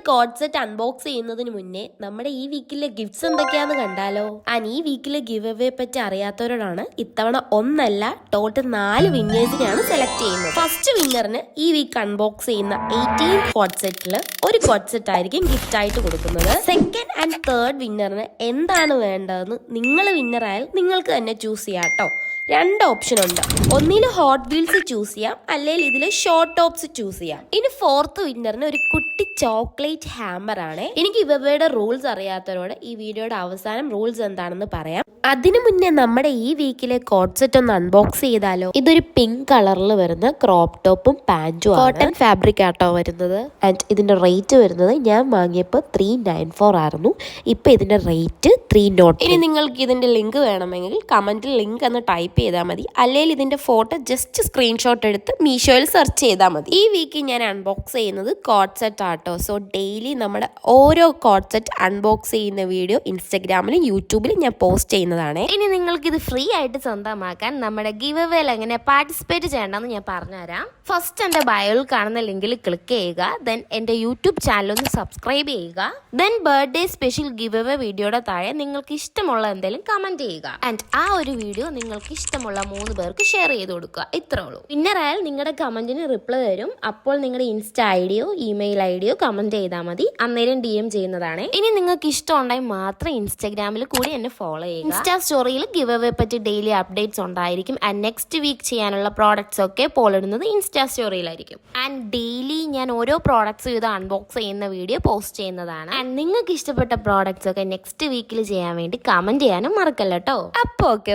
Code set unbox ചെയ്യുന്നതിന് മുന്നേ നമ്മുടെ ഈ വീക്കിലെ ഗിഫ്റ്റ്സ് എന്തൊക്കെയാന്ന് കണ്ടാലോ. ആൻഡ് ഈ വീക്കിലെ ഗിവ് അവേ പറ്റി അറിയാത്തവരോടാണ് ഇത്തവണ ഒന്നല്ല ടോട്ടൽ 4 വിന്നേഴ്സിനെയാണ് സെലക്ട് ചെയ്യുന്നത്. ഫസ്റ്റ് വിന്നറിന് ഈ വീക്ക് അൺബോക്സ് ചെയ്യുന്ന 18 കോഡ് സെറ്റിൽ ഒരു കോഡ് സെറ്റ് ആയിരിക്കും ഗിഫ്റ്റ് ആയിട്ട് കൊടുക്കുന്നത്. സെക്കൻഡ് ആൻഡ് തേർഡ് വിന്നറിന് എന്താണ് വേണ്ടതെന്ന് നിങ്ങൾ വിന്നറായാൽ നിങ്ങൾക്ക് തന്നെ ചൂസ് ചെയ്യാം കേട്ടോ. 2 ഓപ്ഷൻ ഉണ്ട്. ഒന്നിൽ ഹോട്ട് വീൽസ് ചൂസ് ചെയ്യാം, അല്ലെങ്കിൽ ഇതിൽ ഷോർട്ട് ടോപ്സ് ചൂസ് ചെയ്യാം. ഇനി ഫോർത്ത് വിന്നറിന് ഒരു കുട്ടി ചോക്ലേറ്റ് ഹാമർ ആണ്. എനിക്ക് ഇവയുടെ റൂൾസ് അറിയാത്തവരോട് ഈ വീഡിയോയുടെ അവസാനം റൂൾസ് എന്താണെന്ന് പറയാം. അതിനു മുന്നേ നമ്മുടെ ഈ വീക്കിലെ കോഡ് സെറ്റ് ഒന്ന് അൺബോക്സ് ചെയ്താലോ. ഇതൊരു പിങ്ക് കളറിൽ വരുന്ന ക്രോപ്പ് ടോപ്പും പാന്റും കോട്ടൺ ഫാബ്രിക് ആട്ടോ വരുന്നത്. ആൻഡ് ഇതിന്റെ റേറ്റ് വരുന്നത് ഞാൻ വാങ്ങിയപ്പോൾ 394 ആയിരുന്നു. ഇപ്പൊ ഇതിന്റെ റേറ്റ് 309. ഇനി നിങ്ങൾക്ക് ഇതിന്റെ ലിങ്ക് വേണമെങ്കിൽ കമന്റിൽ ലിങ്ക് എന്ന് ടൈപ്പ് ചെയ്താൽ മതി, അല്ലെങ്കിൽ ഇതിന്റെ ഫോട്ടോ ജസ്റ്റ് സ്ക്രീൻഷോട്ട് എടുത്ത് മീഷോയിൽ സെർച്ച് ചെയ്താൽ മതി. ഈ വീക്ക് ഞാൻ അൺബോക്സ് ചെയ്യുന്നത് കോഡ് സെറ്റ് ആട്ടോ. സോ ഡെയിലി നമ്മുടെ ഓരോ കോഡ് സെറ്റ് അൺബോക്സ് ചെയ്യുന്ന വീഡിയോ ഇൻസ്റ്റഗ്രാമിലും യൂട്യൂബിലും ഞാൻ പോസ്റ്റ് ചെയ്യുന്നതാണ്. ഇനി നിങ്ങൾക്ക് ഇത് ഫ്രീ ആയിട്ട് സ്വന്തമാക്കാൻ നമ്മുടെ ഗിവ് അവേയിൽ എങ്ങനെ പാർട്ടിസിപ്പേറ്റ് ചെയ്യണമെന്ന് ഞാൻ പറഞ്ഞുതരാം. ഫസ്റ്റ് എൻ്റെ ബയോയിൽ കാണുന്ന ലിങ്കിൽ ക്ലിക്ക് ചെയ്യുക. ദെൻ എൻ്റെ യൂട്യൂബ് ചാനൽ ഒന്ന് സബ്സ്ക്രൈബ് ചെയ്യുക. Then birthday special give away വീഡിയോയുടെ താഴെ നിങ്ങൾക്ക് ഇഷ്ടമുള്ള എന്തെങ്കിലും കമന്റ് ചെയ്യുക. ആൻഡ് ആ ഒരു വീഡിയോ നിങ്ങൾക്ക് ഇഷ്ടമുള്ള 3 പേർക്ക് ഷെയർ ചെയ്ത് കൊടുക്കുക. ഇത്രേ ഉള്ളൂ. വിന്നറായാൽ നിങ്ങളുടെ കമന്റിന് റിപ്ലൈ തരും. അപ്പോൾ നിങ്ങളുടെ ഇൻസ്റ്റ ഐഡിയോ ഇമെയിൽ ഐഡിയോ കമന്റ് ചെയ്താൽ മതി. അന്നേരം DM ചെയ്യുന്നതാണ്. ഇനി നിങ്ങൾക്ക് ഇഷ്ടമുണ്ടെങ്കിൽ മാത്രം ഇൻസ്റ്റാഗ്രാമിൽ കൂടി എന്നെ ഫോളോ ചെയ്യുക. ഇൻസ്റ്റാ സ്റ്റോറിയിൽ ഗിവ് അവേ പറ്റി ഡെയിലി അപ്ഡേറ്റ്സ് ഉണ്ടായിരിക്കും. ആൻഡ് നെക്സ്റ്റ് വീക്ക് ചെയ്യാനുള്ള പ്രോഡക്ട്സ് ഒക്കെ പോളിടുന്നത് ഇൻസ്റ്റാ സ്റ്റോറിയിലായിരിക്കും. ആൻഡ് ഡെയിലി ഞാൻ ഓരോ പ്രോഡക്ട്സും ഇത് അൺബോക്സ് ചെയ്യുന്ന വീഡിയോ പോസ്റ്റ് ചെയ്യുന്നതാണ്. ആൻഡ് നിങ്ങൾക്ക് ഇഷ്ടപ്പെട്ട പ്രോഡക്ട്സ് ഒക്കെ നെക്സ്റ്റ് വീക്കിൽ ചെയ്യാൻ വേണ്ടി കമന്റ് ചെയ്യാനും മറക്കല്ലോ കേട്ടോ. അപ്പോൾ ഓക്കെ.